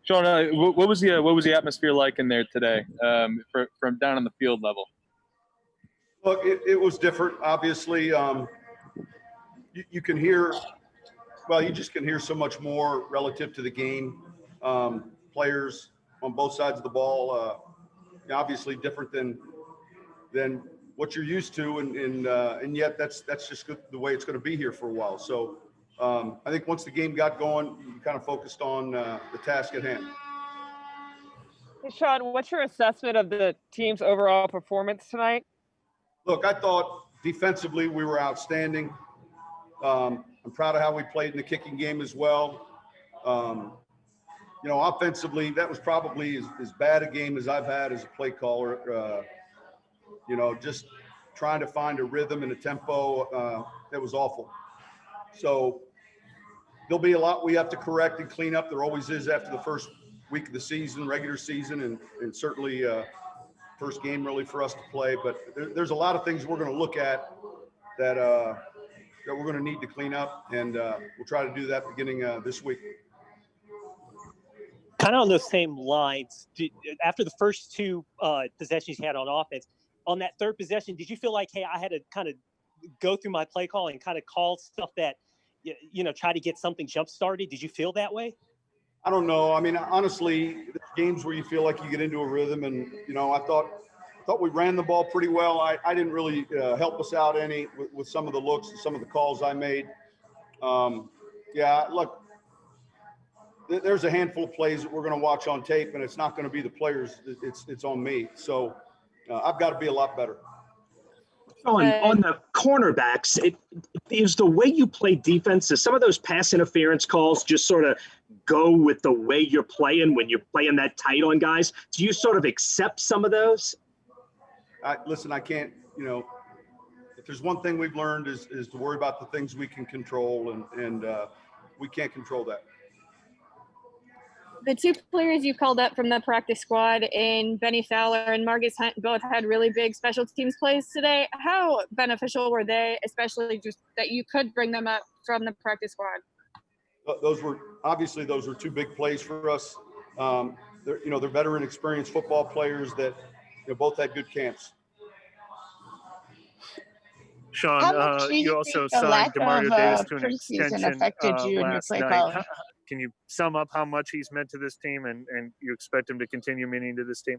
Sean, what was the atmosphere like in there today, from down on the field level? Look, it was different. Obviously, you can hear. Well, you just can hear so much more relative to the game. Players on both sides of the ball, obviously different than what you're used to, and yet that's just the way it's going to be here for a while. So I think once the game got going, you kind of focused on the task at hand. Hey, Sean, what's your assessment of the team's overall performance tonight? Look, I thought defensively we were outstanding. I'm proud of how we played in the kicking game as well. Offensively, that was probably as bad a game as I've had as a play caller. Just trying to find a rhythm and a tempo that was awful. So there'll be a lot we have to correct and clean up. There always is after the first week of the season, regular season, and certainly first game really for us to play. But there's a lot of things we're going to look at that we're going to need to clean up, and we'll try to do that beginning this week. Kind of on those same lines, after the first two possessions you had on offense, on that third possession, did you feel like, hey, I had to kind of go through my play call and kind of call stuff that, try to get something jump-started? Did you feel that way? I don't know. I mean, honestly, there's games where you feel like you get into a rhythm, and, I thought we ran the ball pretty well. I didn't really help us out any with some of the looks and some of the calls I made. Look, there's a handful of plays that we're going to watch on tape, and it's not going to be the players. It's on me. So I've got to be a lot better. On the cornerbacks, it is the way you play defense. Is some of those pass interference calls just sort of go with the way you're playing when you're playing that tight on guys? Do you sort of accept some of those? Listen, I can't, if there's one thing we've learned is to worry about the things we can control, and we can't control that. The two players you called up from the practice squad in Benny Fowler and Marcus Hunt both had really big special teams plays today. How beneficial were they, especially just that you could bring them up from the practice squad? Those were two big plays for us. They're veteran, experienced football players that both had good camps. Sean, you also signed Demario Davis to an extension affected you in your play calling. Can you sum up how much he's meant to this team, and you expect him to continue meaning to this team?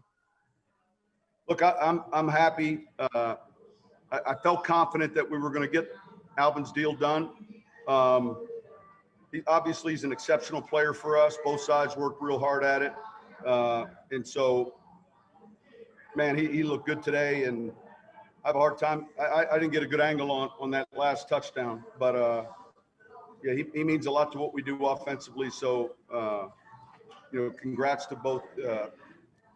Look, I'm happy. I felt confident that we were going to get Alvin's deal done. He's an exceptional player for us. Both sides worked real hard at it. And so, man, he looked good today, and I have a hard time. I didn't get a good angle on that last touchdown, but he means a lot to what we do offensively. So, congrats to both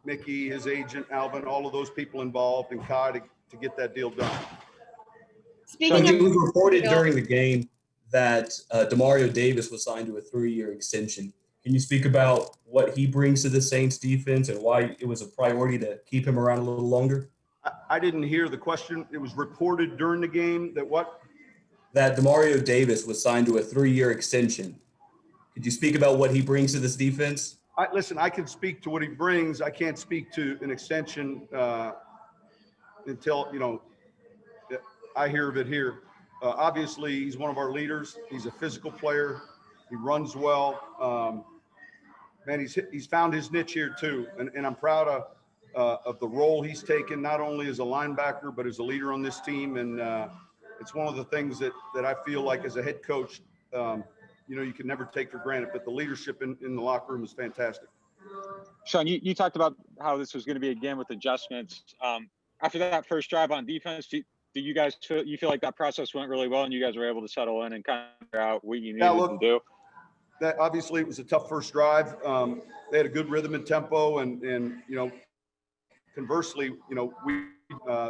Mickey, his agent, Alvin, all of those people involved, and Kai to get that deal done. Sean, it was reported during the game that Demario Davis was signed to a 3-year extension. Can you speak about what he brings to the Saints defense and why it was a priority to keep him around a little longer? I didn't hear the question. It was reported during the game that what? That Demario Davis was signed to a 3-year extension. Could you speak about what he brings to this defense? Listen, I can speak to what he brings. I can't speak to an extension until, I hear of it here. Obviously, he's one of our leaders. He's a physical player. He runs well. Man, he's found his niche here too, and I'm proud of the role he's taken, not only as a linebacker but as a leader on this team. And it's one of the things that I feel like as a head coach, you can never take for granted. But the leadership in the locker room is fantastic. Sean, you talked about how this was going to be a game with adjustments. After that first drive on defense, do you guys feel like that process went really well and you guys were able to settle in and kind of figure out what you needed to do? That obviously it was a tough first drive. They had a good rhythm and tempo, and conversely,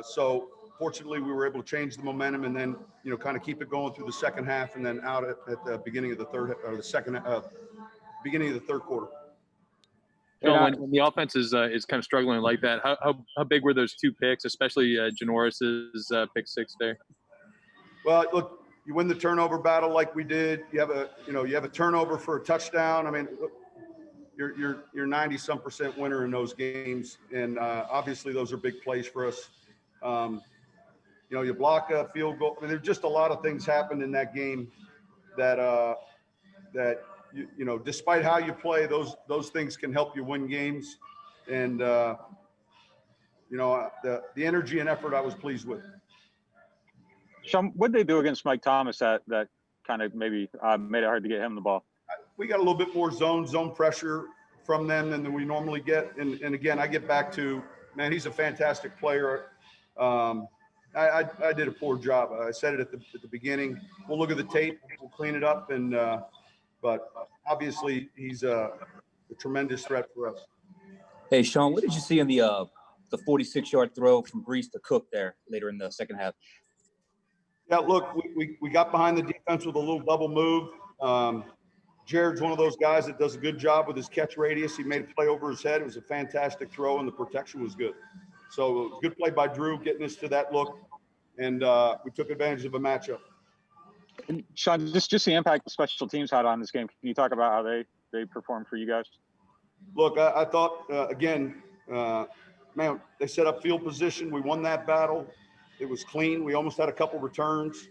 so fortunately we were able to change the momentum and then kind of keep it going through the second half, and then out at the beginning of the beginning of the third quarter. When the offense is kind of struggling like that, how big were those two picks, especially Janoris's pick six there? Well, look, you win the turnover battle like we did. You have a turnover for a touchdown. I mean, you're 90-some% winner in those games, and obviously those are big plays for us. You know, you block a field goal. I mean, there's just a lot of things happened in that game that that you know, despite how you play, those things can help you win games. And you know, the energy and effort I was pleased with. Sean, what did they do against Mike Thomas that kind of maybe made it hard to get him the ball? We got a little bit more zone pressure from them than we normally get. And again, I get back to, man, he's a fantastic player. I did a poor job. I said it at the beginning. We'll look at the tape. We'll clean it up. And but obviously he's a tremendous threat for us. Hey, Sean, what did you see in the 46-yard throw from Brees to Cook there later in the second half? Yeah, look, we got behind the defense with a little double move. Jared's one of those guys that does a good job with his catch radius. He made a play over his head. It was a fantastic throw, and the protection was good. So good play by Drew getting us to that look, and we took advantage of a matchup. And Sean, just the impact the special teams had on this game. Can you talk about how they performed for you guys? Look, I thought, again, man, they set up field position. We won that battle. It was clean. We almost had a couple returns.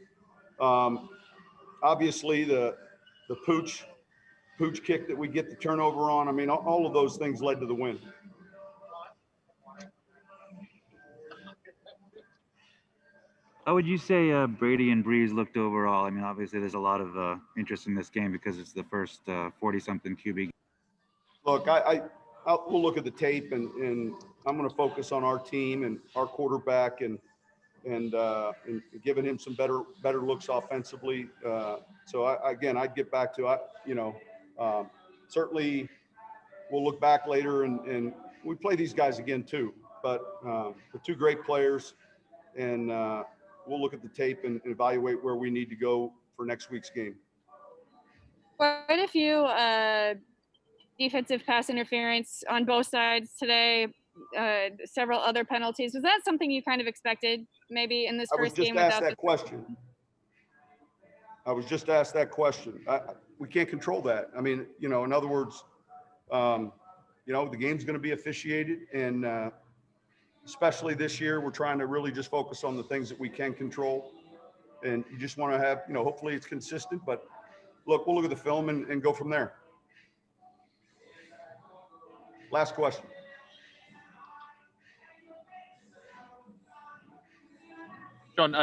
Obviously, the pooch kick that we get the turnover on. I mean, all of those things led to the win. How would you say Brady and Brees looked overall? I mean, obviously there's a lot of interest in this game because it's the first 40-something QB. Look, we'll look at the tape, and I'm going to focus on our team and our quarterback and giving him some better looks offensively. So again, I'd get back to, certainly we'll look back later and we play these guys again too, but they're two great players, and we'll look at the tape and evaluate where we need to go for next week's game. Quite a few defensive pass interference on both sides today. Several other penalties. Was that something you kind of expected maybe in this first game? I was just asked that question. We can't control that. I mean, in other words, the game's going to be officiated, and especially this year, we're trying to really just focus on the things that we can control. And you just want to have, hopefully it's consistent, but look, we'll look at the film and go from there. Last question. Sean,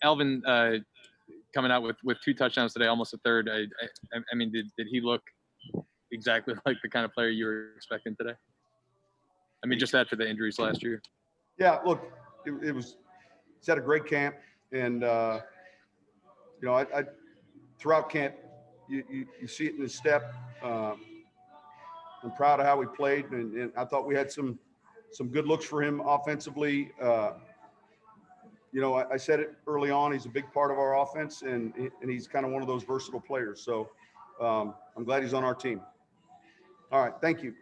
Alvin coming out with 2 touchdowns today, almost a third. I mean, did he look exactly like the kind of player you were expecting today? I mean, just after the injuries last year. Yeah, look, he's had a great camp, and I throughout camp, you see it in his step. I'm proud of how he played, and I thought we had some good looks for him offensively. I said it early on, he's a big part of our offense, and he's kind of one of those versatile players. So I'm glad he's on our team. All right, thank you.